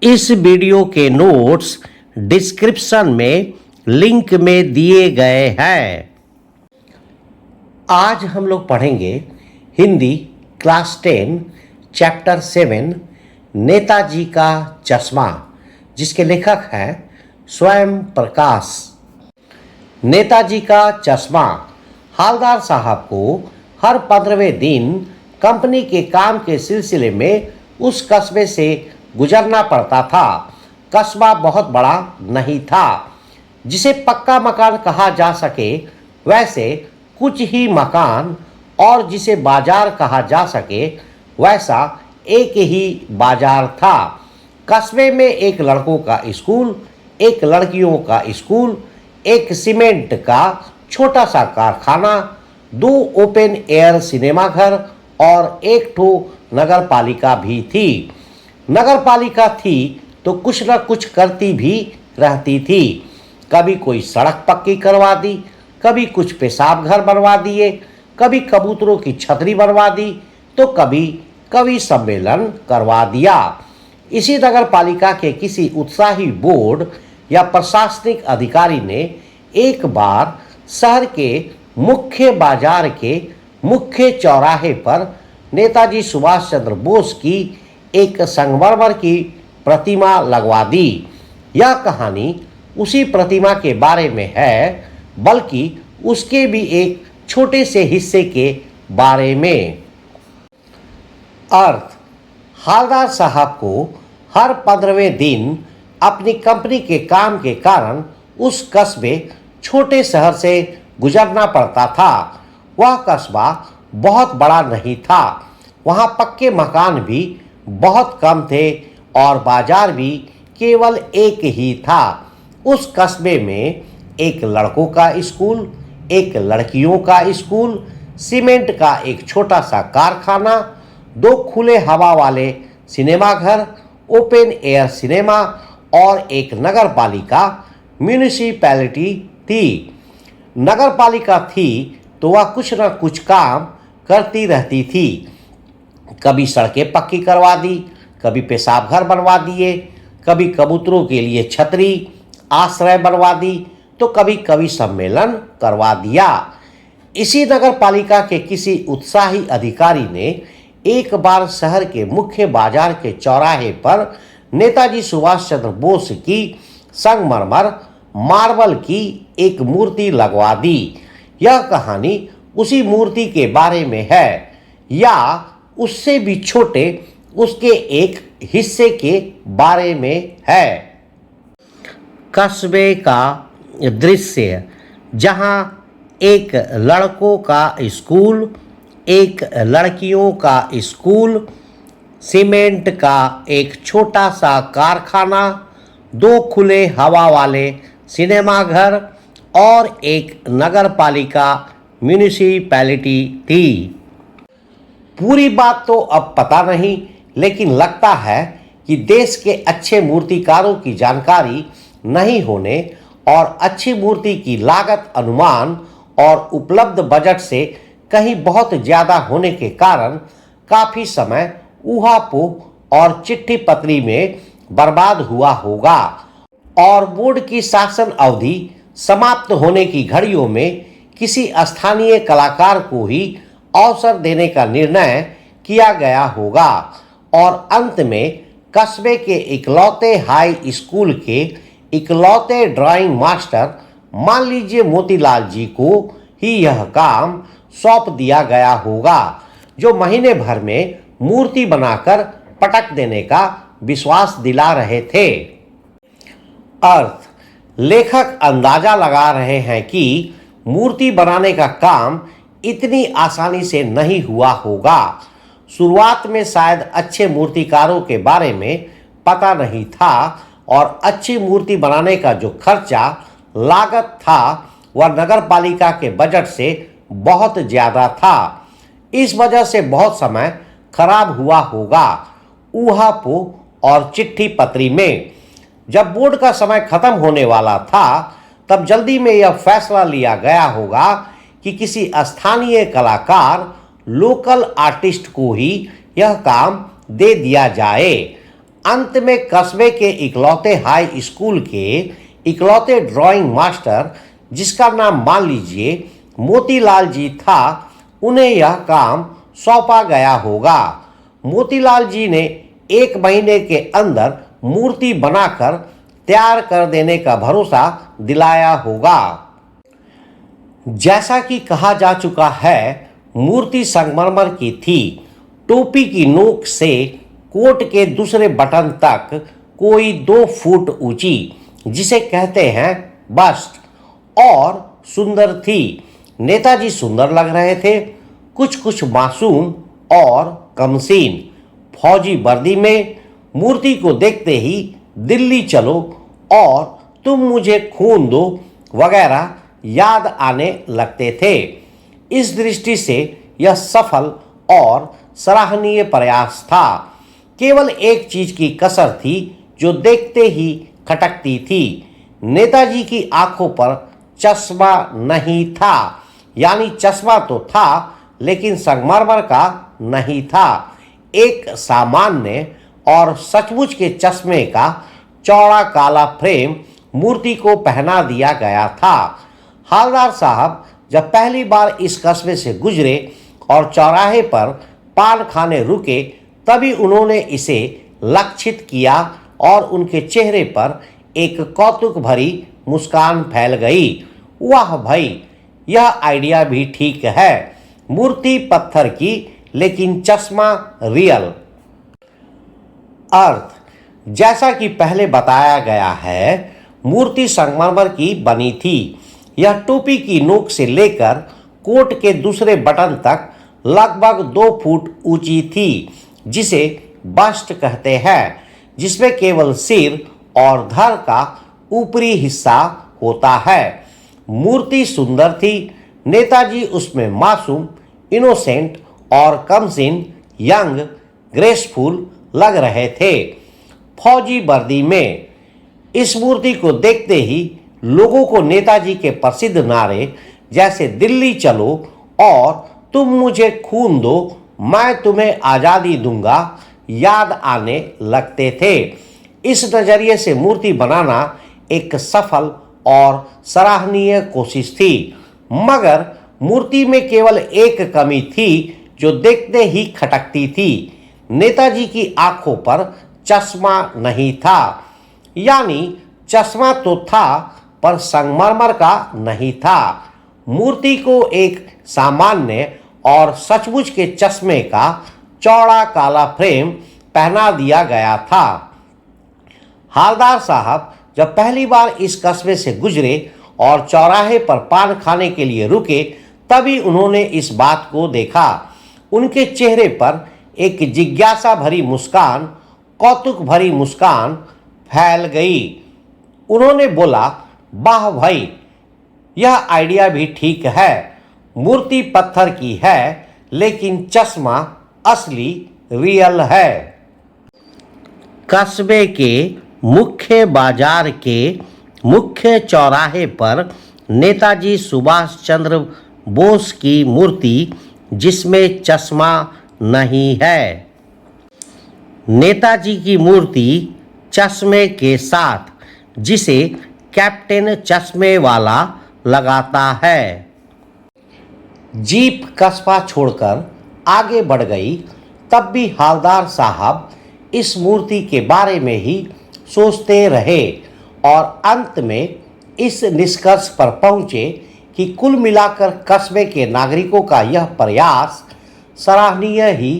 इस वीडियो के notes description में लिंक में दिए गए हैं। आज हम लोग पढ़ेंगे हिंदी क्लास 10 चैप्टर 7 नेताजी का चश्मा, जिसके लेखक हैं स्वयं प्रकाश। नेताजी का चश्मा हालदार साहब को हर 15वें दिन कंपनी के काम के सिलसिले में उस कस्बे से गुजरना पड़ता था। कस्बा बहुत बड़ा नहीं था जिसे पक्का मकान कहा जा सके, वैसे कुछ ही मकान, और जिसे बाजार कहा जा सके वैसा एक ही बाजार था। कस्बे में एक लड़कों का स्कूल, एक लड़कियों का स्कूल, एक सीमेंट का छोटा सा कारखाना, 2 ओपन एयर सिनेमा घर और एक ठो नगर पालिका भी थी। नगर पालिका थी तो कुछ न कुछ करती भी रहती थी। कभी कोई सड़क पक्की करवा दी, कभी कुछ पेशाब घर बनवा दिए, कभी कबूतरों की छतरी बनवा दी, तो कभी कवि सम्मेलन करवा दिया। इसी नगर पालिका के किसी उत्साही बोर्ड या प्रशासनिक अधिकारी ने एक बार शहर के मुख्य बाजार के मुख्य चौराहे पर नेताजी सुभाष चंद्र बोस की एक संगमरमर की प्रतिमा लगवा दी। यह कहानी उसी प्रतिमा के बारे में है, बल्कि उसके भी एक छोटे से हिस्से के बारे में। अर्थ: हालदार साहब को हर 15वें दिन अपनी कंपनी के काम के कारण उस कस्बे छोटे शहर से गुजरना पड़ता था। वह कस्बा बहुत बड़ा नहीं था, वहाँ पक्के मकान भी बहुत कम थे और बाजार भी केवल एक ही था। उस कस्बे में एक लड़कों का स्कूल, एक लड़कियों का स्कूल, सीमेंट का एक छोटा सा कारखाना, 2 खुले हवा वाले सिनेमा घर, ओपन एयर सिनेमा और एक नगर पालिका म्यूनिसिपैलिटी थी। नगर पालिका थी तो वह कुछ न कुछ काम करती रहती थी। कभी सड़कें पक्की करवा दी, कभी पेशाब घर बनवा दिए, कभी कबूतरों के लिए छतरी आश्रय बनवा दी, तो कभी कवि सम्मेलन करवा दिया। इसी नगर पालिका के किसी उत्साही अधिकारी ने एक बार शहर के मुख्य बाजार के चौराहे पर नेताजी सुभाष चंद्र बोस की संगमरमर मार्बल की एक मूर्ति लगवा दी। यह कहानी उसी मूर्ति के बारे में है, या उससे भी छोटे उसके एक हिस्से के बारे में है। कस्बे का दृश्य, जहाँ एक लड़कों का स्कूल, एक लड़कियों का स्कूल, सीमेंट का एक छोटा सा कारखाना, 2 खुले हवा वाले सिनेमा घर और एक नगर पालिका म्यूनिसिपैलिटी थी। पूरी बात तो अब पता नहीं, लेकिन लगता है कि देश के अच्छे मूर्तिकारों की जानकारी नहीं होने और अच्छी मूर्ति की लागत अनुमान और उपलब्ध बजट से कहीं बहुत ज़्यादा होने के कारण काफ़ी समय ऊहापोह और चिट्ठी पत्री में बर्बाद हुआ होगा, और बोर्ड की शासन अवधि समाप्त होने की घड़ियों में किसी स्थानीय कलाकार को ही अवसर देने का निर्णय किया गया होगा, और अंत में कस्बे के इकलौते हाई स्कूल के इकलौते ड्राइंग मास्टर, मान लीजिए मोतीलाल जी को ही यह काम सौंप दिया गया होगा, जो महीने भर में मूर्ति बनाकर पटक देने का विश्वास दिला रहे थे। अर्थ: लेखक अंदाजा लगा रहे हैं कि मूर्ति बनाने का काम इतनी आसानी से नहीं हुआ होगा। शुरुआत में शायद अच्छे मूर्तिकारों के बारे में पता नहीं था, और अच्छी मूर्ति बनाने का जो खर्चा लागत था वह नगर पालिका के बजट से बहुत ज़्यादा था। इस वजह से बहुत समय खराब हुआ होगा ऊहापोह और चिट्ठी पत्री में। जब बोर्ड का समय खत्म होने वाला था, तब जल्दी में यह फैसला लिया गया होगा कि किसी स्थानीय कलाकार, लोकल आर्टिस्ट को ही यह काम दे दिया जाए। अंत में कस्बे के इकलौते हाई स्कूल के इकलौते ड्राइंग मास्टर, जिसका नाम मान लीजिए मोतीलाल जी था, उन्हें यह काम सौंपा गया होगा। मोतीलाल जी ने 1 महीने के अंदर मूर्ति बनाकर तैयार कर देने का भरोसा दिलाया होगा। जैसा कि कहा जा चुका है, मूर्ति संगमरमर की थी। टोपी की नोक से कोट के दूसरे बटन तक कोई 2 फुट ऊंची, जिसे कहते हैं बस्ट, और सुंदर थी। नेताजी सुंदर लग रहे थे, कुछ कुछ मासूम और कमसीन। फौजी वर्दी में मूर्ति को देखते ही दिल्ली चलो और तुम मुझे खून दो वगैरह याद आने लगते थे। इस दृष्टि से यह सफल और सराहनीय प्रयास था। केवल एक चीज की कसर थी जो देखते ही खटकती थी। नेताजी की आंखों पर चश्मा नहीं था, यानी चश्मा तो था लेकिन संगमरमर का नहीं था। एक सामान्य और सचमुच के चश्मे का चौड़ा काला फ्रेम मूर्ति को पहना दिया गया था। हवलदार साहब जब पहली बार इस कस्बे से गुजरे और चौराहे पर पान खाने रुके, तभी उन्होंने इसे लक्षित किया और उनके चेहरे पर एक कौतुक भरी मुस्कान फैल गई। वाह भाई, यह आइडिया भी ठीक है। मूर्ति पत्थर की लेकिन चश्मा रियल। अर्थ, जैसा कि पहले बताया गया है, मूर्ति संगमरमर की बनी थी। यह टोपी की नोक से लेकर कोट के दूसरे बटन तक लगभग 2 फुट ऊंची थी, जिसे बस्ट कहते हैं, जिसमें केवल सिर और धड़ का ऊपरी हिस्सा होता है। मूर्ति सुंदर थी। नेताजी उसमें मासूम, इनोसेंट और कमसीन, यंग, ग्रेसफुल लग रहे थे। फौजी वर्दी में इस मूर्ति को देखते ही लोगों को नेताजी के प्रसिद्ध नारे जैसे दिल्ली चलो और तुम मुझे खून दो, मैं तुम्हें आज़ादी दूंगा याद आने लगते थे। इस नज़रिए से मूर्ति बनाना एक सफल और सराहनीय कोशिश थी, मगर मूर्ति में केवल एक कमी थी जो देखते ही खटकती थी। नेताजी की आंखों पर चश्मा नहीं था, यानी चश्मा तो था पर संगमरमर का नहीं था। मूर्ति को एक सामान्य और सचमुच के चश्मे का चौड़ा काला फ्रेम पहना दिया गया था। हवलदार साहब जब पहली बार इस कस्बे से गुजरे और चौराहे पर पान खाने के लिए रुके, तभी उन्होंने इस बात को देखा। उनके चेहरे पर एक जिज्ञासा भरी मुस्कान, कौतुक भरी मुस्कान फैल गई। उन्होंने बोला, वाह भाई, यह आइडिया भी ठीक है। मूर्ति पत्थर की है लेकिन चश्मा असली रियल है। कस्बे के मुख्य बाजार के मुख्य चौराहे पर नेताजी सुभाष चंद्र बोस की मूर्ति, जिसमें चश्मा नहीं है। नेताजी की मूर्ति चश्मे के साथ, जिसे कैप्टन चश्मे वाला लगाता है। जीप कस्बा छोड़कर आगे बढ़ गई, तब भी हवलदार साहब इस मूर्ति के बारे में ही सोचते रहे और अंत में इस निष्कर्ष पर पहुंचे कि कुल मिलाकर कस्बे के नागरिकों का यह प्रयास सराहनीय ही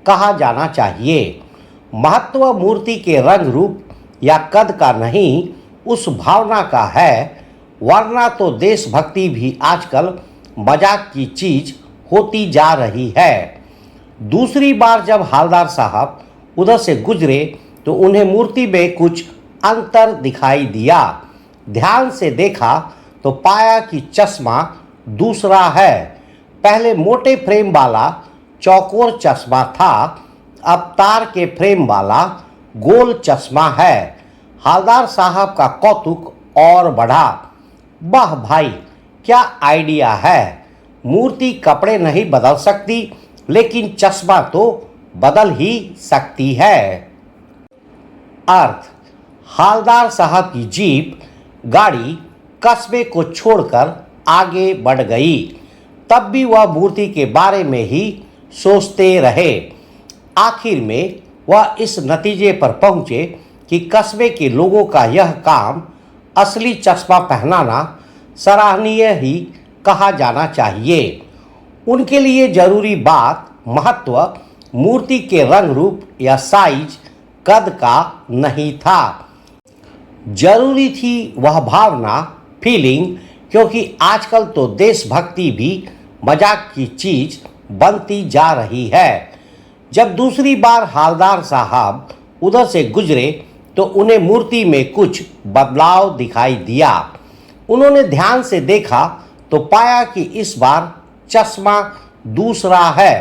कहा जाना चाहिए। महत्व मूर्ति के रंग रूप या कद का नहीं, उस भावना का है, वरना तो देशभक्ति भी आजकल मजाक की चीज होती जा रही है। दूसरी बार जब हवलदार साहब उधर से गुजरे तो उन्हें मूर्ति में कुछ अंतर दिखाई दिया। ध्यान से देखा तो पाया कि चश्मा दूसरा है। पहले मोटे फ्रेम वाला चौकोर चश्मा था, अब तार के फ्रेम वाला गोल चश्मा है। हवलदार साहब का कौतुक और बढ़ा। वाह भाई, क्या आइडिया है। मूर्ति कपड़े नहीं बदल सकती, लेकिन चश्मा तो बदल ही सकती है। अर्थ, हालदार साहब की जीप गाड़ी कस्बे को छोड़कर आगे बढ़ गई। तब भी वह मूर्ति के बारे में ही सोचते रहे। आखिर में वह इस नतीजे पर पहुंचे कि कस्बे के लोगों का यह काम, असली चश्मा पहनाना, सराहनीय ही कहा जाना चाहिए। उनके लिए जरूरी बात, महत्व मूर्ति के रंग रूप या साइज, कद का नहीं था। जरूरी थी वह भावना, फीलिंग, क्योंकि आजकल तो देशभक्ति भी मजाक की चीज बनती जा रही है। जब दूसरी बार हालदार साहब उधर से गुजरे तो उन्हें मूर्ति में कुछ बदलाव दिखाई दिया। उन्होंने ध्यान से देखा तो पाया कि इस बार चश्मा दूसरा है।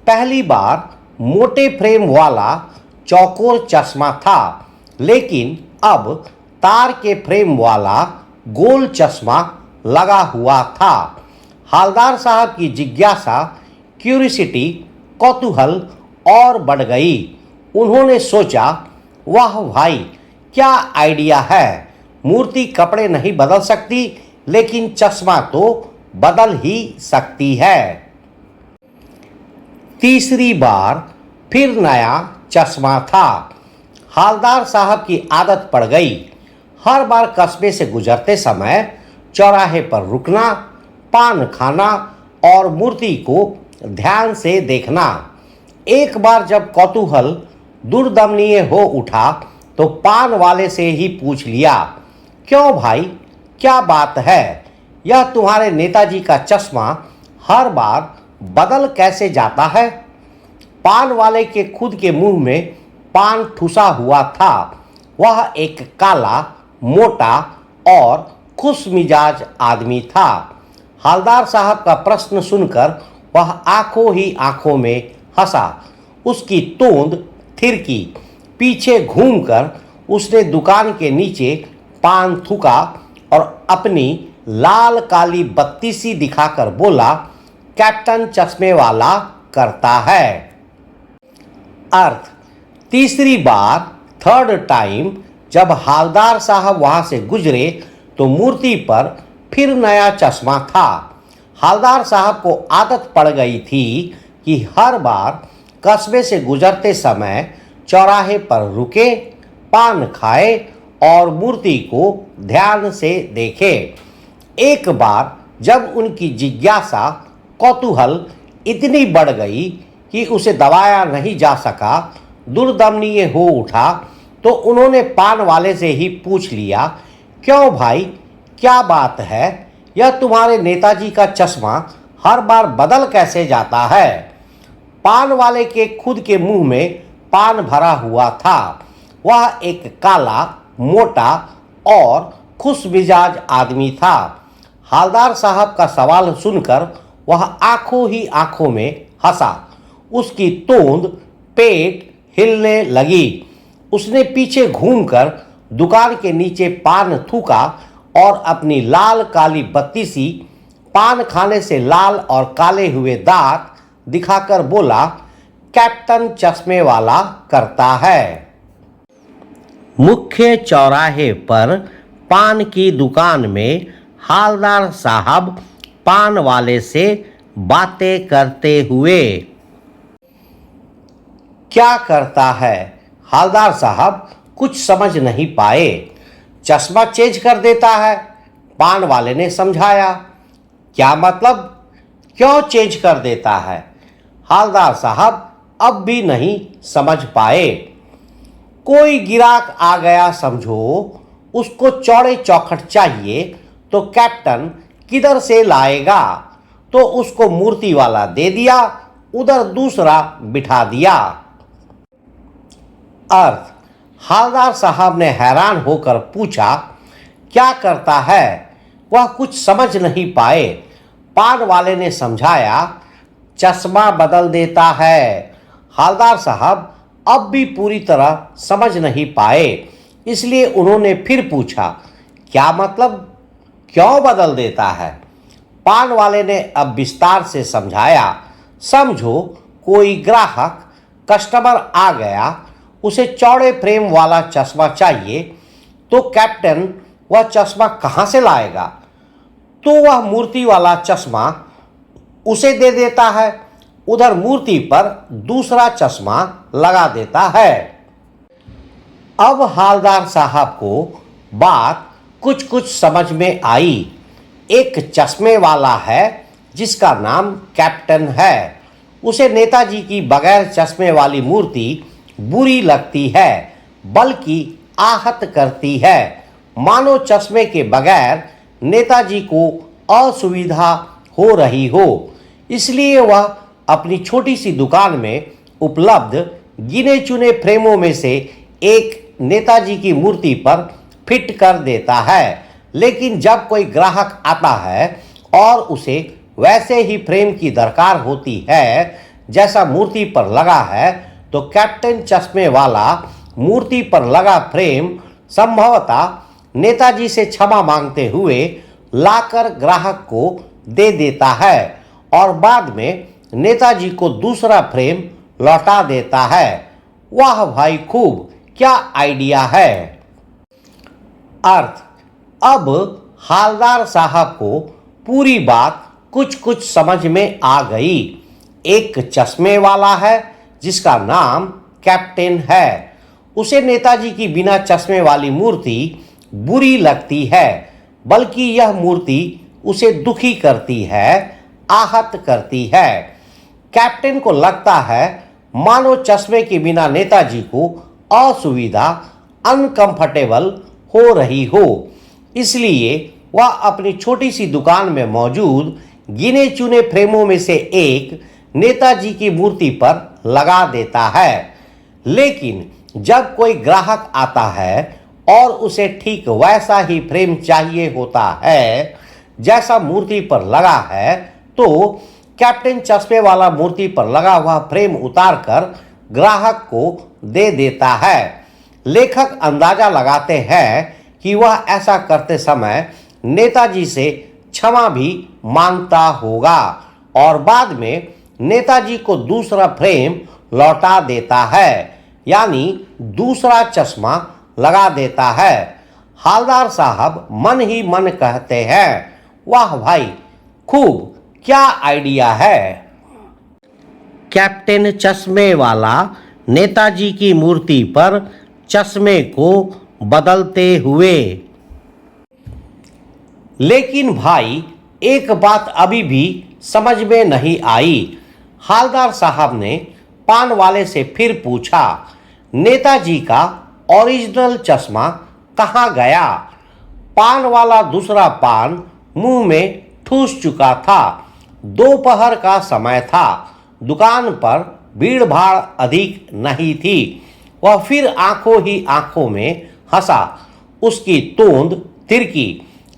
पहली बार मोटे फ्रेम वाला चौकोर चश्मा था, लेकिन अब तार के फ्रेम वाला गोल चश्मा लगा हुआ था। हालदार साहब की जिज्ञासा, क्यूरियोसिटी, कौतूहल और बढ़ गई। उन्होंने सोचा, वाह भाई, क्या आइडिया है। मूर्ति कपड़े नहीं बदल सकती, लेकिन चश्मा तो बदल ही सकती है। तीसरी बार फिर नया चश्मा था। हालदार साहब की आदत पड़ गई, हर बार कस्बे से गुजरते समय चौराहे पर रुकना, पान खाना और मूर्ति को ध्यान से देखना। एक बार जब कौतूहल दुर्दमनीय हो उठा तो पान वाले से ही पूछ लिया, क्यों भाई, क्या बात है? यह तुम्हारे नेताजी का चश्मा हर बार बदल कैसे जाता है? पान वाले के खुद के मुंह में पान ठुसा हुआ था। वह एक काला, मोटा और खुशमिजाज आदमी था। हालदार साहब का प्रश्न सुनकर वह आंखों ही आंखों में हंसा। उसकी तोंद थिरकी। पीछे घूमकर उसने दुकान के नीचे पान थूका और अपनी लाल काली बत्तीसी दिखाकर बोला, कैप्टन चश्मे वाला करता है। अर्थ, तीसरी बार, थर्ड टाइम, जब हालदार साहब वहां से गुजरे तो मूर्ति पर फिर नया चश्मा था। हालदार साहब को आदत पड़ गई थी कि हर बार कस्बे से गुजरते समय चौराहे पर रुके, पान खाए और मूर्ति को ध्यान से देखे। एक बार जब उनकी जिज्ञासा, कौतूहल इतनी बढ़ गई कि उसे दबाया नहीं जा सका, दुर्दमनीय हो उठा, तो उन्होंने पान वाले से ही पूछ लिया, क्यों भाई, क्या बात है? यह तुम्हारे नेताजी का चश्मा हर बार बदल कैसे जाता है? पान वाले के खुद के मुंह में पान भरा हुआ था। वह एक काला, मोटा और खुशमिजाज आदमी था। हालदार साहब का सवाल सुनकर वह आंखों ही आंखों में हंसा। उसकी तोंद, पेट हिलने लगी। उसने पीछे घूमकर दुकान के नीचे पान थूका और अपनी लाल काली बत्तीसी, पान खाने से लाल और काले हुए दांत दिखाकर बोला, कैप्टन चश्मे वाला करता है। मुख्य चौराहे पर पान की दुकान में हालदार साहब पान वाले से बातें करते हुए, क्या करता है? हालदार साहब कुछ समझ नहीं पाए। चश्मा चेंज कर देता है, पान वाले ने समझाया। क्या मतलब? क्यों चेंज कर देता है? हालदार साहब अब भी नहीं समझ पाए। कोई गिराक आ गया समझो, उसको चौड़े चौखट चाहिए तो कैप्टन किधर से लाएगा? तो उसको मूर्ति वाला दे दिया, उधर दूसरा बिठा दिया। अर्थ, हालदार साहब ने हैरान होकर पूछा, क्या करता है? वह कुछ समझ नहीं पाए। पान वाले ने समझाया, चश्मा बदल देता है। हालदार साहब अब भी पूरी तरह समझ नहीं पाए, इसलिए उन्होंने फिर पूछा, क्या मतलब, क्यों बदल देता है? पान वाले ने अब विस्तार से समझाया। समझो कोई ग्राहक, कस्टमर आ गया, उसे चौड़े फ्रेम वाला चश्मा चाहिए, तो कैप्टन वह चश्मा कहाँ से लाएगा? तो वह मूर्ति वाला चश्मा उसे दे देता है। उधर मूर्ति पर दूसरा चश्मा लगा देता है। अब हालदार साहब को बात कुछ कुछ समझ में आई। एक चश्मे वाला है जिसका नाम कैप्टन है। उसे नेताजी की बगैर चश्मे वाली मूर्ति बुरी लगती है, बल्कि आहत करती है, मानो चश्मे के बगैर नेताजी को असुविधा हो रही हो। इसलिए वह अपनी छोटी सी दुकान में उपलब्ध गिने चुने फ्रेमों में से एक नेताजी की मूर्ति पर फिट कर देता है। लेकिन जब कोई ग्राहक आता है और उसे वैसे ही फ्रेम की दरकार होती है जैसा मूर्ति पर लगा है, तो कैप्टन चश्मे वाला मूर्ति पर लगा फ्रेम संभवतः नेताजी से क्षमा मांगते हुए लाकर ग्राहक को दे देता है और बाद में नेताजी को दूसरा फ्रेम लौटा देता है। वाह भाई, खूब, क्या आइडिया है। अर्थ: अब हालदार साहब को पूरी बात कुछ कुछ समझ में आ गई। एक चश्मे वाला है जिसका नाम कैप्टन है। उसे नेताजी की बिना चश्मे वाली मूर्ति बुरी लगती है, बल्कि यह मूर्ति उसे दुखी करती है, आहत करती है। कैप्टन को लगता है मानो चश्मे के बिना नेताजी को असुविधा, अनकंफर्टेबल हो रही हो। इसलिए वह अपनी छोटी सी दुकान में मौजूद गिने चुने फ्रेमों में से एक नेताजी की मूर्ति पर लगा देता है। लेकिन जब कोई ग्राहक आता है और उसे ठीक वैसा ही फ्रेम चाहिए होता है जैसा मूर्ति पर लगा है, तो कैप्टन चश्मे वाला मूर्ति पर लगा हुआ फ्रेम उतारकर ग्राहक को दे देता है। लेखक अंदाजा लगाते हैं कि वह ऐसा करते समय नेताजी से क्षमा भी मांगता होगा और बाद में नेताजी को दूसरा फ्रेम लौटा देता है, यानी दूसरा चश्मा लगा देता है। हालदार साहब मन ही मन कहते हैं, वाह भाई, खूब, क्या आइडिया है। कैप्टन चश्मे वाला नेताजी की मूर्ति पर चश्मे को बदलते हुए। लेकिन भाई, एक बात अभी भी समझ में नहीं आई। हालदार साहब ने पान वाले से फिर पूछा, नेताजी का ओरिजिनल चश्मा कहाँ गया? पान वाला दूसरा पान मुंह में ठूस चुका था। दोपहर का समय था। दुकान पर भीड़ भाड़ अधिक नहीं थी। वह फिर आंखों ही आंखों में हंसा। उसकी तोंद तिरकी।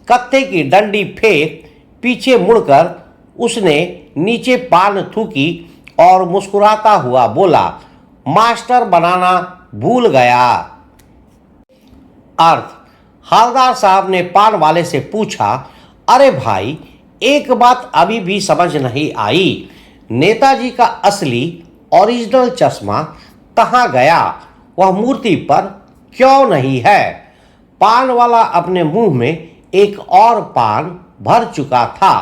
कत्थे की डंडी फेंक पीछे मुड़कर उसने नीचे पान थूकी और मुस्कुराता हुआ बोला, मास्टर बनाना भूल गया। अर्थ: हालदार साहब ने पान वाले से पूछा, अरे भाई, एक बात अभी भी समझ नहीं आई। नेताजी का असली ओरिजिनल चश्मा कहाँ गया? वह मूर्ति पर क्यों नहीं है? पान वाला अपने मुंह में एक और पान भर चुका था।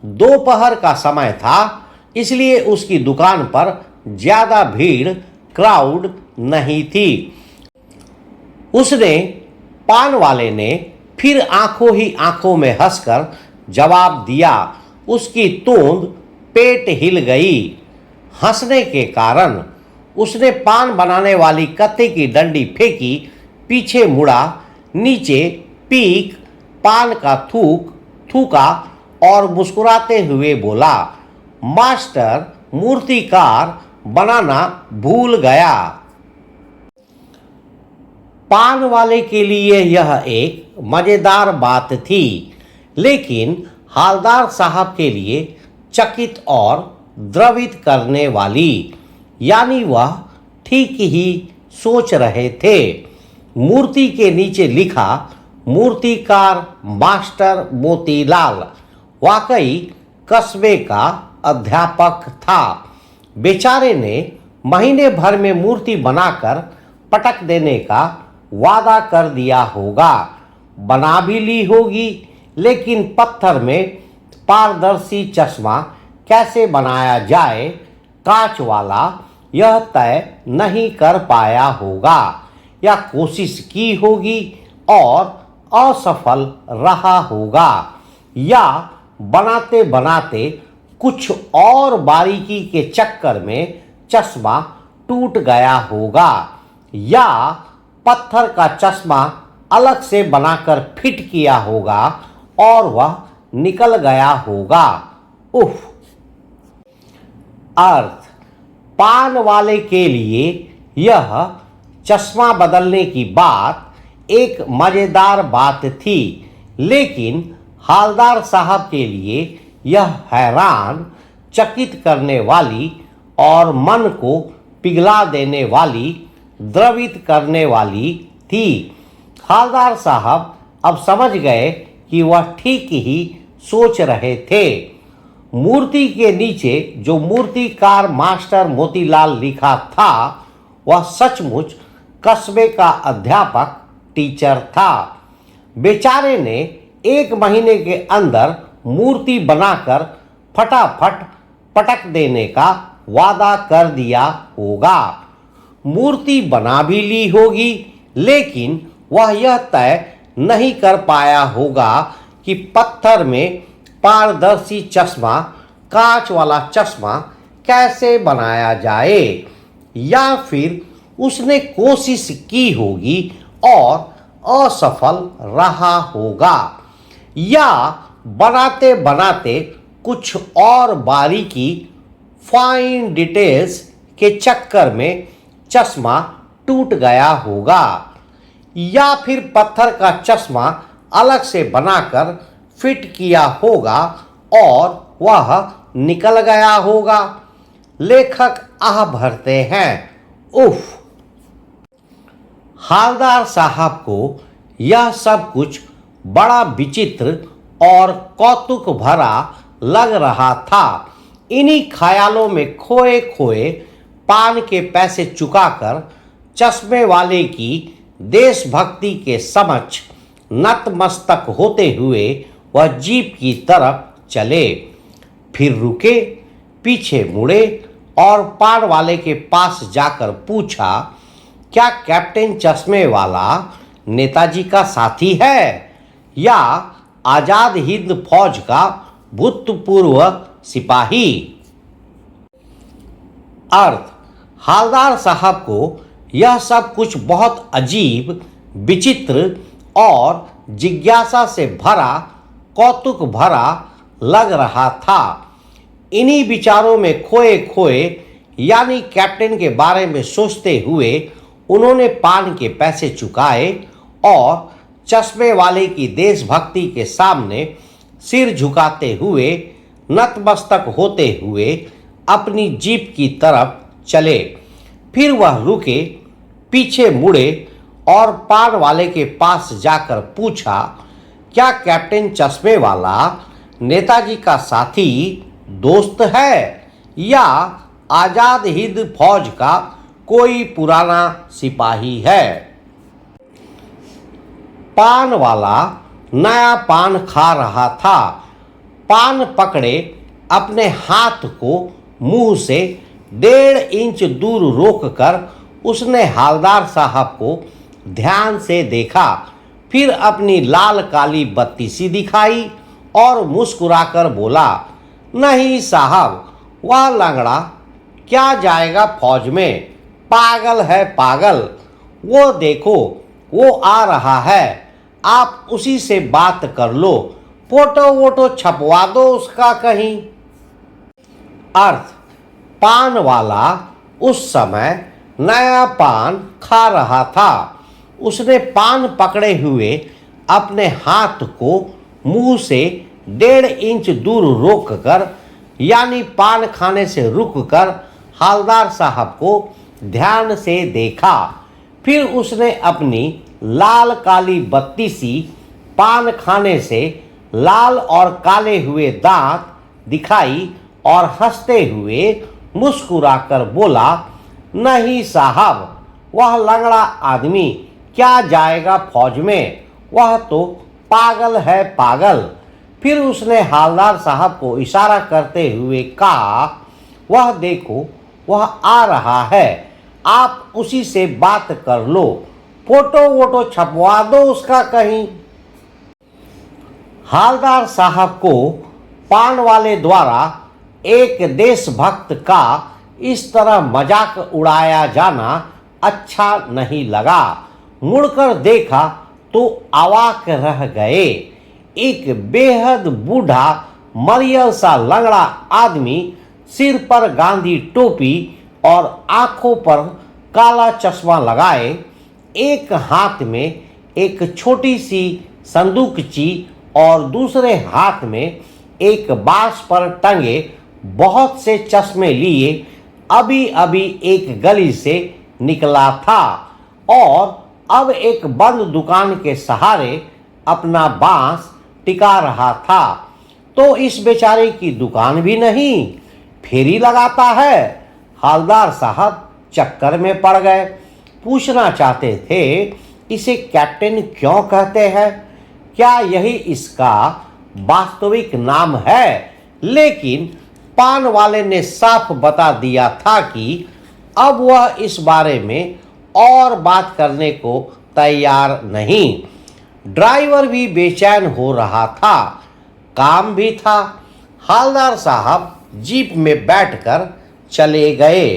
दोपहर का समय था, इसलिए उसकी दुकान पर ज्यादा भीड़, क्राउड नहीं थी। उसने, पान वाले ने फिर आंखों ही आंखों में हंसकर जवाब दिया। उसकी तोंद पेट हिल गई। हंसने के कारण उसने पान बनाने वाली कत्थे की डंडी फेंकी, पीछे मुड़ा, नीचे पीक पान का थूका और मुस्कुराते हुए बोला, मास्टर मूर्तिकार बनाना भूल गया। पान वाले के लिए यह एक मजेदार बात थी, लेकिन हालदार साहब के लिए चकित और द्रवित करने वाली। यानी वह ठीक ही सोच रहे थे। मूर्ति के नीचे लिखा, मूर्तिकार मास्टर मोतीलाल वाकई कस्बे का अध्यापक था। बेचारे ने महीने भर में मूर्ति बनाकर पटक देने का वादा कर दिया होगा, बना भी ली होगी, लेकिन पत्थर में पारदर्शी चश्मा कैसे बनाया जाए कांच वाला यह तय नहीं कर पाया होगा, या कोशिश की होगी और असफल रहा होगा, या बनाते बनाते कुछ और बारीकी के चक्कर में चश्मा टूट गया होगा, या पत्थर का चश्मा अलग से बनाकर फिट किया होगा और वह निकल गया होगा। उफ। अर्थ, पान वाले के लिए यह चश्मा बदलने की बात एक मजेदार बात थी, लेकिन हालदार साहब के लिए यह हैरान चकित करने वाली और मन को पिघला देने वाली, द्रवित करने वाली थी। हालदार साहब अब समझ गए कि वह ठीक ही सोच रहे थे। मूर्ति के नीचे जो मूर्तिकार मास्टर मोतीलाल लिखा था वह सचमुच कस्बे का अध्यापक टीचर था। बेचारे ने 1 महीने के अंदर मूर्ति बनाकर फटाफट पटक देने का वादा कर दिया होगा। मूर्ति बना भी ली होगी, लेकिन वह यह तय नहीं कर पाया होगा कि पत्थर में पारदर्शी चश्मा, कांच वाला चश्मा कैसे बनाया जाए, या फिर उसने कोशिश की होगी और असफल रहा होगा, या बनाते बनाते कुछ और बारीकी, फाइन डिटेल्स के चक्कर में चश्मा टूट गया होगा, या फिर पत्थर का चश्मा अलग से बनाकर फिट किया होगा और वह निकल गया होगा। लेखक आह भरते हैं, उफ। हालदार साहब को यह सब कुछ बड़ा विचित्र और कौतुक भरा लग रहा था। इन्हीं ख्यालों में खोए खोए पान के पैसे चुकाकर चश्मे वाले की देशभक्ति के समक्ष नतमस्तक होते हुए वह जीप की तरफ चले। फिर रुके, पीछे मुड़े और पान वाले के पास जाकर पूछा, क्या कैप्टन चश्मे वाला नेताजी का साथी है या आजाद हिंद फौज का भूतपूर्व सिपाही? अर्थ, हालदार साहब को यह सब कुछ बहुत अजीब, विचित्र और जिज्ञासा से भरा, कौतुक भरा लग रहा था। इन्हीं विचारों में खोए खोए, यानी कैप्टन के बारे में सोचते हुए, उन्होंने पान के पैसे चुकाए और चश्मे वाले की देशभक्ति के सामने सिर झुकाते हुए, नतमस्तक होते हुए अपनी जीप की तरफ चले। फिर वह रुके, पीछे मुड़े और पान वाले के पास जाकर पूछा, क्या कैप्टन चश्मे वाला नेताजी का साथी दोस्त है या आजाद हिंद फौज का कोई पुराना सिपाही है? पान वाला नया पान खा रहा था। पान पकड़े अपने हाथ को मुंह से 1.5 इंच दूर रोककर उसने हालदार साहब को ध्यान से देखा। फिर अपनी लाल काली बत्ती सी दिखाई और मुस्कुराकर बोला, नहीं साहब, वह लंगड़ा क्या जाएगा फौज में, पागल है पागल। वो देखो, वो आ रहा है, आप उसी से बात कर लो, फोटो वोटो छपवा दो उसका कहीं। अर्थ, पान वाला उस समय नया पान खा रहा था। उसने पान पकड़े हुए अपने हाथ को मुंह से 1.5 इंच दूर रोककर, यानी पान खाने से रुककर हालदार साहब को ध्यान से देखा। फिर उसने अपनी लाल काली बत्ती सी पान खाने से लाल और काले हुए दांत दिखाई और हंसते हुए मुस्कुराकर बोला, नहीं साहब, वह लंगड़ा आदमी क्या जाएगा फौज में, वह तो पागल है पागल। फिर उसने हवलदार साहब को इशारा करते हुए कहा, वह देखो वह आ रहा है, आप उसी से बात कर लो, फोटो वोटो छपवा दो उसका कहीं। हवलदार साहब को पान वाले द्वारा एक देशभक्त का इस तरह मजाक उड़ाया जाना अच्छा नहीं लगा। मुड़कर देखा तो अवाक रह गए। एक बेहद बूढ़ा मरियल सा लंगड़ा आदमी, सिर पर गांधी टोपी और आंखों पर काला चश्मा लगाए, एक हाथ में एक छोटी सी संदूकची और दूसरे हाथ में एक बांस पर टंगे बहुत से चश्मे लिए अभी अभी एक गली से निकला था और अब एक बंद दुकान के सहारे अपना बांस टिका रहा था। तो इस बेचारे की दुकान भी नहीं, फेरी लगाता है। हवलदार साहब चक्कर में पड़ गए। पूछना चाहते थे, इसे कैप्टन क्यों कहते हैं, क्या यही इसका वास्तविक नाम है? लेकिन पान वाले ने साफ बता दिया था कि अब वह इस बारे में और बात करने को तैयार नहीं। ड्राइवर भी बेचैन हो रहा था, काम भी था। हवलदार साहब जीप में बैठकर चले गए।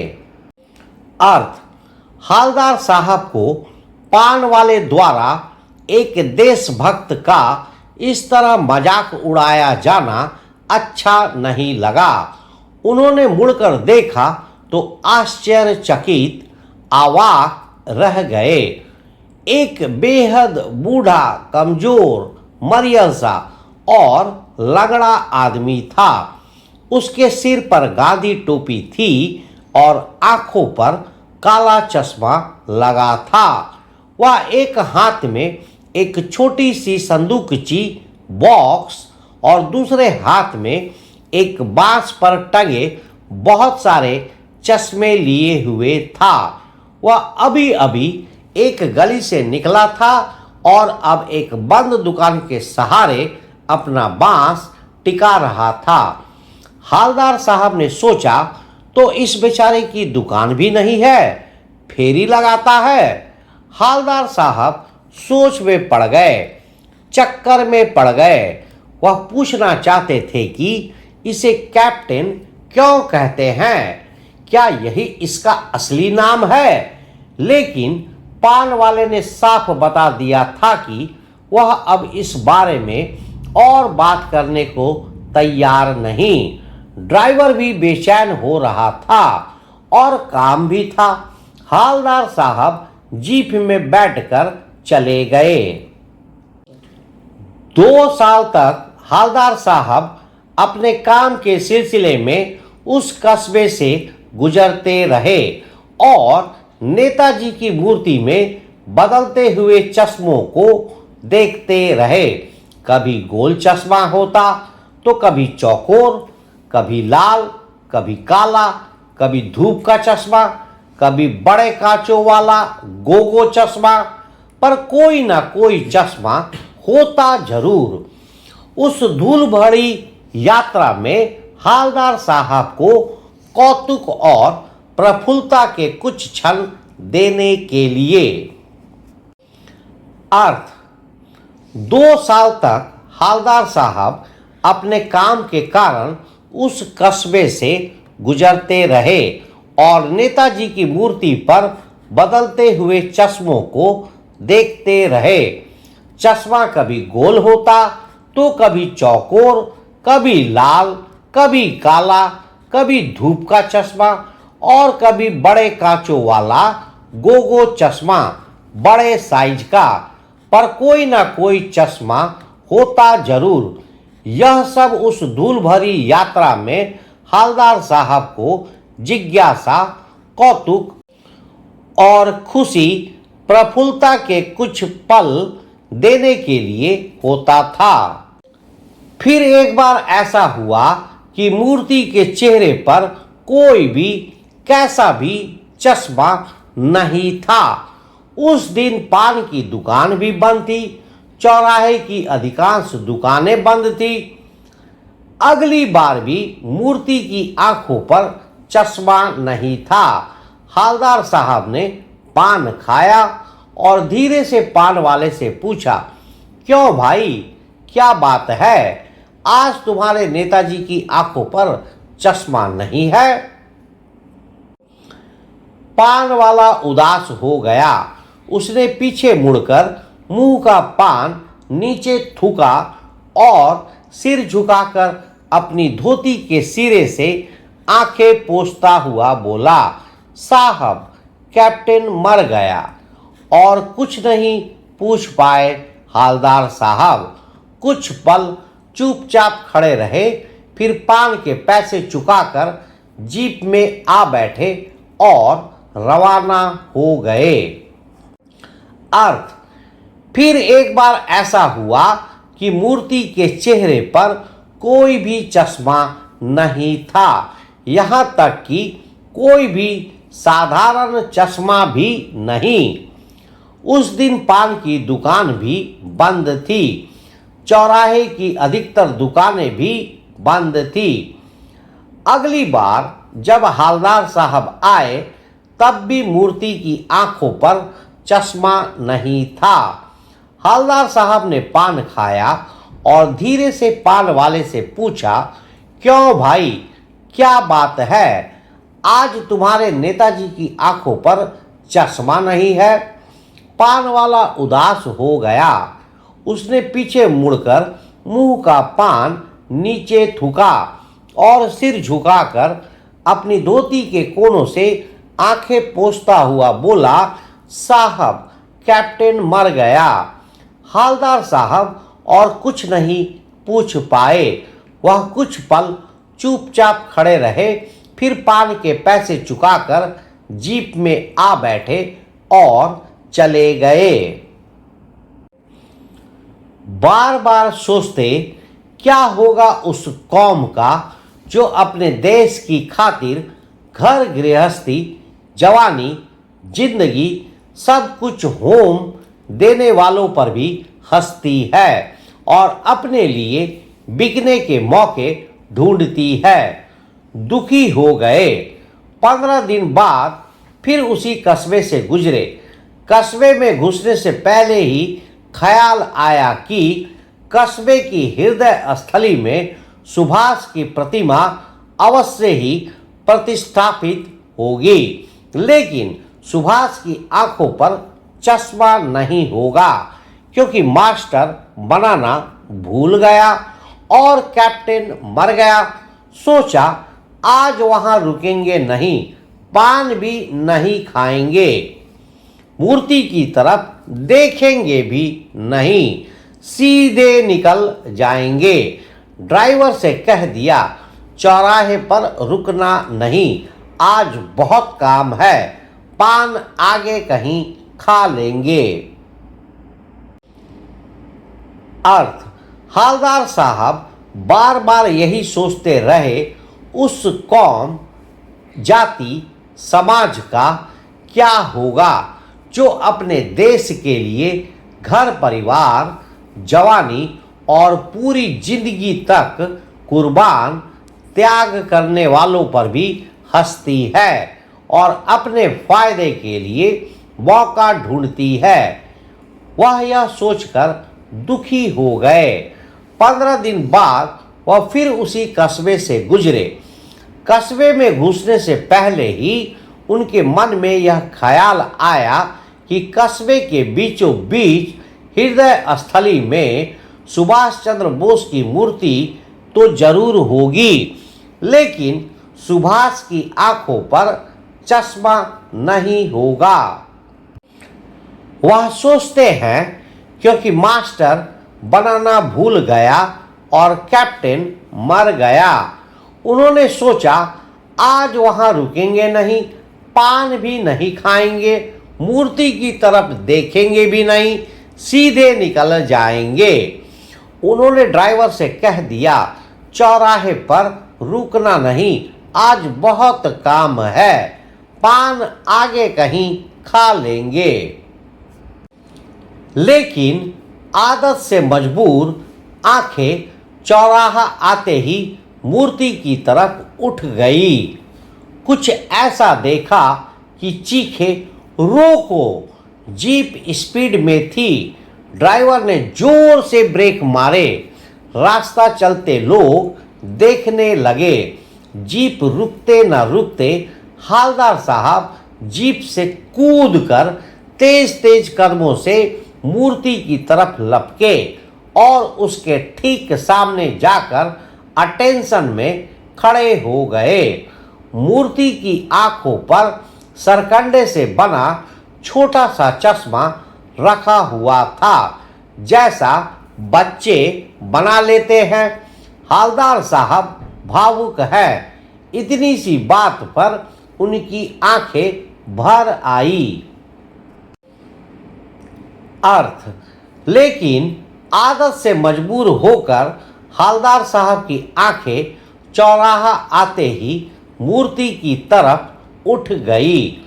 अर्थ, हवलदार साहब को पान वाले द्वारा एक देशभक्त का इस तरह मजाक उड़ाया जाना अच्छा नहीं लगा। उन्होंने मुड़कर देखा तो आश्चर्यचकित अवाक रह गए। एक बेहद बूढ़ा कमजोर मरियल सा और लंगड़ा आदमी था। उसके सिर पर गांधी टोपी थी और आंखों पर काला चश्मा लगा था। वह एक हाथ में एक छोटी सी संदूकची बॉक्स और दूसरे हाथ में एक बांस पर टंगे बहुत सारे चश्मे लिए हुए था। वह अभी अभी एक गली से निकला था और अब एक बंद दुकान के सहारे अपना बांस टिका रहा था। हवलदार साहब ने सोचा, तो इस बेचारे की दुकान भी नहीं है, फेरी लगाता है। हवलदार साहब सोच में पड़ गए, चक्कर में पड़ गए। वह पूछना चाहते थे कि इसे कैप्टन क्यों कहते हैं, क्या यही इसका असली नाम है? लेकिन पान वाले ने साफ बता दिया था कि वह अब इस बारे में और बात करने को तैयार नहीं। ड्राइवर भी बेचैन हो रहा था और काम भी था। हवलदार साहब जीप में बैठकर चले गए। 2 साल तक हवलदार साहब अपने काम के सिलसिले में उस कस्बे से गुजरते रहे और नेताजी की मूर्ति में बदलते हुए चश्मों को देखते रहे। कभी गोल चश्मा होता तो कभी चौकोर, कभी लाल, कभी काला, कभी धूप का चश्मा, कभी बड़े कांचों वाला गोगो चश्मा, पर कोई ना कोई चश्मा होता जरूर। उस धूल भरी यात्रा में हवलदार साहब को कौतुक और प्रफुल्लता के कुछ क्षण देने के लिए। अर्थ, 2 साल तक हवलदार साहब अपने काम के कारण उस कस्बे से गुजरते रहे और नेताजी की मूर्ति पर बदलते हुए चश्मों को देखते रहे। चश्मा कभी गोल होता तो कभी चौकोर, कभी लाल, कभी काला, कभी धूप का चश्मा और कभी बड़े कांचों वाला गोगो चश्मा, बड़े साइज का, पर कोई ना कोई चश्मा होता जरूर। यह सब उस धूल भरी यात्रा में हवलदार साहब को जिज्ञासा, कौतुक और खुशी, प्रफुल्लता के कुछ पल देने के लिए होता था। फिर एक बार ऐसा हुआ कि मूर्ति के चेहरे पर कोई भी कैसा भी चश्मा नहीं था। उस दिन पान की दुकान भी बंद थी। चौराहे की अधिकांश दुकानें बंद थी। अगली बार भी मूर्ति की आंखों पर चश्मा नहीं था। हवलदार साहब ने पान खाया और धीरे से पान वाले से पूछा, क्यों भाई, क्या बात है? आज तुम्हारे नेताजी की आंखों पर चश्मा नहीं है? पान वाला उदास हो गया। उसने पीछे मुड़कर मुंह का पान नीचे थूका और सिर झुकाकर अपनी धोती के सिरे से आंखें पोंछता हुआ बोला, साहब, कैप्टन मर गया। और कुछ नहीं पूछ पाए हवलदार साहब। कुछ पल चुपचाप खड़े रहे, फिर पान के पैसे चुकाकर जीप में आ बैठे और रवाना हो गए। अर्थ, फिर एक बार ऐसा हुआ कि मूर्ति के चेहरे पर कोई भी चश्मा नहीं था। यहाँ तक कि कोई भी साधारण चश्मा भी नहीं। उस दिन पान की दुकान भी बंद थी। चौराहे की अधिकतर दुकानें भी बंद थी। अगली बार जब हवलदार साहब आए तब भी मूर्ति की आंखों पर चश्मा नहीं था। हवलदार साहब ने पान खाया और धीरे से पान वाले से पूछा, क्यों भाई, क्या बात है? आज तुम्हारे नेताजी की आंखों पर चश्मा नहीं है? पान वाला उदास हो गया। उसने पीछे मुड़कर मुंह का पान नीचे थूका और सिर झुकाकर अपनी धोती के कोनों से आंखें पोंछता हुआ बोला, साहब, कैप्टन मर गया। हवलदार साहब और कुछ नहीं पूछ पाए। वह कुछ पल चुपचाप खड़े रहे, फिर पान के पैसे चुकाकर जीप में आ बैठे और चले गए। बार बार सोचते, क्या होगा उस कौम का जो अपने देश की खातिर घर गृहस्थी, जवानी, जिंदगी, सब कुछ होम देने वालों पर भी हंसती है और अपने लिए बिकने के मौके ढूंढती है। दुखी हो गए। 15 दिन बाद फिर उसी कस्बे से गुजरे। कस्बे में घुसने से पहले ही ख्याल आया कि कस्बे की हृदय स्थली में सुभाष की प्रतिमा अवश्य ही प्रतिष्ठापित होगी, लेकिन सुभाष की आंखों पर चश्मा नहीं होगा क्योंकि मास्टर बनाना भूल गया और कैप्टन मर गया। सोचा, आज वहां रुकेंगे नहीं, पान भी नहीं खाएंगे, मूर्ति की तरफ देखेंगे भी नहीं, सीधे निकल जाएंगे। ड्राइवर से कह दिया, चौराहे पर रुकना नहीं, आज बहुत काम है, पान आगे कहीं खा लेंगे। अर्थ, हवलदार साहब बार बार यही सोचते रहे, उस कौम, जाति, समाज का क्या होगा जो अपने देश के लिए घर परिवार, जवानी और पूरी जिंदगी तक कुर्बान त्याग करने वालों पर भी हंसती है और अपने फायदे के लिए मौका ढूंढती है। वह यह सोचकर दुखी हो गए। 15 दिन बाद वह फिर उसी कस्बे से गुजरे। कस्बे में घुसने से पहले ही उनके मन में यह ख्याल आया कि कस्बे के बीचों बीच हृदय स्थली में सुभाष चंद्र बोस की मूर्ति तो जरूर होगी, लेकिन सुभाष की आंखों पर चश्मा नहीं होगा। वह सोचते हैं क्योंकि मास्टर बनाना भूल गया और कैप्टन मर गया। उन्होंने सोचा, आज वहां रुकेंगे नहीं, पान भी नहीं खाएंगे, मूर्ति की तरफ देखेंगे भी नहीं, सीधे निकल जाएंगे। उन्होंने ड्राइवर से कह दिया, चौराहे पर रुकना नहीं, आज बहुत काम है, पान आगे कहीं खा लेंगे। लेकिन आदत से मजबूर आंखें चौराहा आते ही मूर्ति की तरफ उठ गई। कुछ ऐसा देखा कि चीखे, रोको। जीप स्पीड में थी। ड्राइवर ने जोर से ब्रेक मारे। रास्ता चलते लोग देखने लगे। जीप रुकते न रुकते हालदार साहब जीप से कूदकर तेज तेज कदमों से मूर्ति की तरफ लपके और उसके ठीक सामने जाकर अटेंशन में खड़े हो गए। मूर्ति की आंखों पर सरकंडे से बना छोटा सा चश्मा रखा हुआ था, जैसा बच्चे बना लेते हैं। हालदार साहब भावुक है। इतनी सी बात पर उनकी आंखें भर आई। अर्थ: लेकिन आदत से मजबूर होकर हालदार साहब की आंखें चौराहा आते ही मूर्ति की तरफ उठ गई।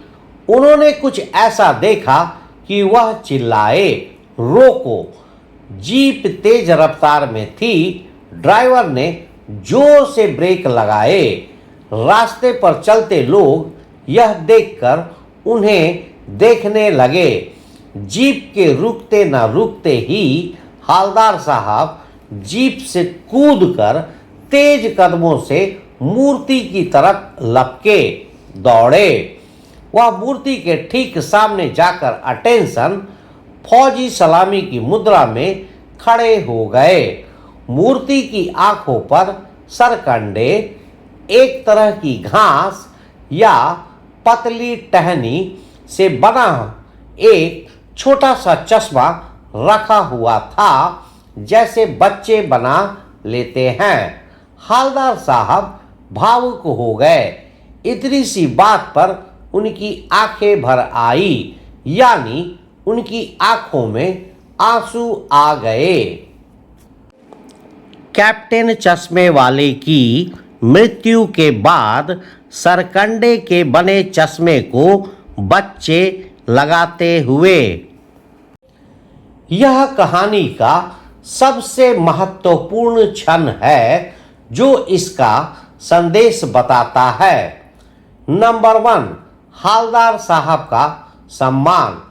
उन्होंने कुछ ऐसा देखा कि वह चिल्लाए, रोको। जीप तेज रफ्तार में थी। ड्राइवर ने जोर से ब्रेक लगाए। रास्ते पर चलते लोग यह देखकर उन्हें देखने लगे। जीप के रुकते न रुकते ही हालदार साहब जीप से कूदकर तेज कदमों से मूर्ति की तरफ लपके दौड़े। वह मूर्ति के ठीक सामने जाकर अटेंशन फौजी सलामी की मुद्रा में खड़े हो गए। मूर्ति की आंखों पर सरकंडे, एक तरह की घास या पतली टहनी से बना एक छोटा सा चश्मा रखा हुआ था, जैसे बच्चे बना लेते हैं। हालदार साहब भावुक हो गए। इतनी सी बात पर उनकी आंखें भर आई, यानी उनकी आंखों में आंसू आ गए। कैप्टन चश्मे वाले की मृत्यु के बाद सरकंडे के बने चश्मे को बच्चे लगाते हुए। यह कहानी का सबसे महत्वपूर्ण क्षण है जो इसका संदेश बताता है। नंबर 1, हालदार साहब का सम्मान।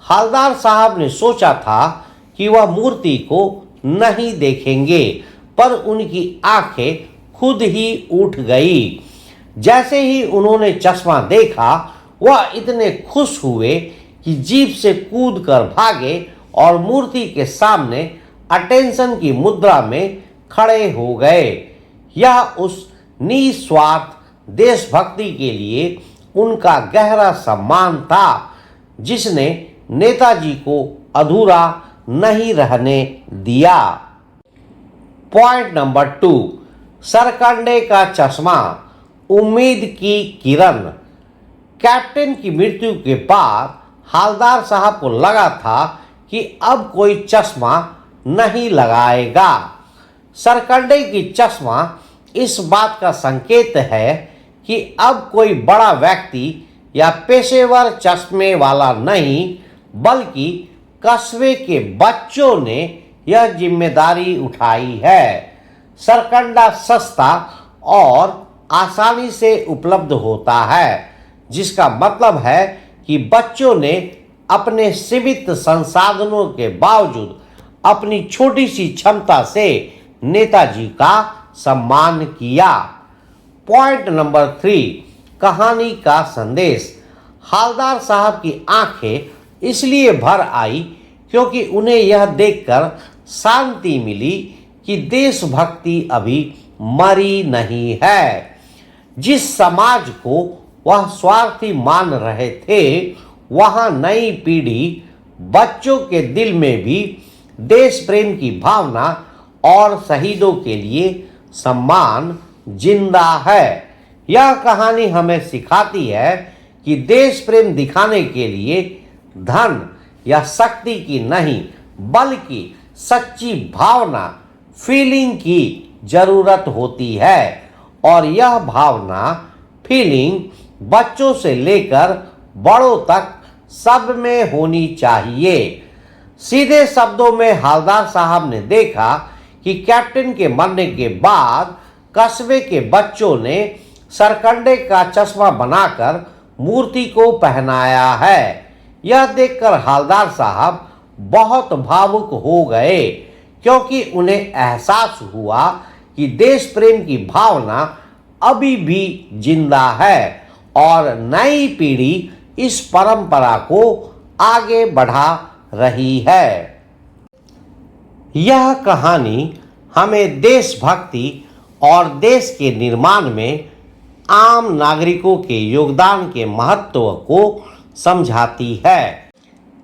हालदार साहब ने सोचा था कि वह मूर्ति को नहीं देखेंगे, पर उनकी आंखें खुद ही उठ गई। जैसे ही उन्होंने चश्मा देखा, वह इतने खुश हुए कि जीप से कूदकर भागे और मूर्ति के सामने अटेंशन की मुद्रा में खड़े हो गए। यह उस निस्वार्थ देशभक्ति के लिए उनका गहरा सम्मान था, जिसने नेताजी को अधूरा नहीं रहने दिया। पॉइंट नंबर 2, सरकंडे का चश्मा, उम्मीद की किरण। कैप्टन की मृत्यु के बाद हालदार साहब को लगा था कि अब कोई चश्मा नहीं लगाएगा। सरकंडे की चश्मा इस बात का संकेत है कि अब कोई बड़ा व्यक्ति या पेशेवर चश्मे वाला नहीं, बल्कि कस्बे के बच्चों ने यह जिम्मेदारी उठाई है। सरकंडा सस्ता और आसानी से उपलब्ध होता है, जिसका मतलब है कि बच्चों ने अपने सीमित संसाधनों के बावजूद अपनी छोटी सी क्षमता से नेताजी का सम्मान किया। पॉइंट नंबर 3, कहानी का संदेश। हालदार साहब की आंखें इसलिए भर आई क्योंकि उन्हें यह देखकर शांति मिली कि देशभक्ति अभी मरी नहीं है। जिस समाज को वह स्वार्थी मान रहे थे, वहां नई पीढ़ी बच्चों के दिल में भी देश प्रेम की भावना और शहीदों के लिए सम्मान जिंदा है। यह कहानी हमें सिखाती है कि देश प्रेम दिखाने के लिए धन या शक्ति की नहीं, बल्कि सच्ची भावना, फीलिंग की जरूरत होती है। और यह भावना, फीलिंग बच्चों से लेकर बड़ों तक सब में होनी चाहिए। सीधे शब्दों में हवलदार साहब ने देखा कि कैप्टन के मरने के बाद कस्बे के बच्चों ने सरकंडे का चश्मा बनाकर मूर्ति को पहनाया है। यह देखकर हवलदार साहब बहुत भावुक हो गए, क्योंकि उन्हें एहसास हुआ कि देश प्रेम की भावना अभी भी जिंदा है और नई पीढ़ी इस परंपरा को आगे बढ़ा रही है। यह कहानी हमें देशभक्ति और देश के निर्माण में आम नागरिकों के योगदान के महत्व को समझाती है।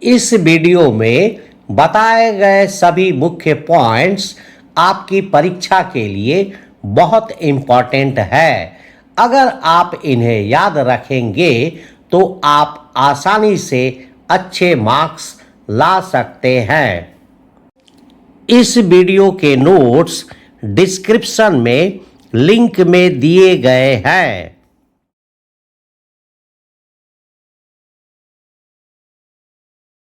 इस वीडियो में बताए गए सभी मुख्य पॉइंट्स आपकी परीक्षा के लिए बहुत इम्पोर्टेंट है। अगर आप इन्हें याद रखेंगे तो आप आसानी से अच्छे मार्क्स ला सकते हैं। इस वीडियो के नोट्स डिस्क्रिप्शन में लिंक में दिए गए हैं।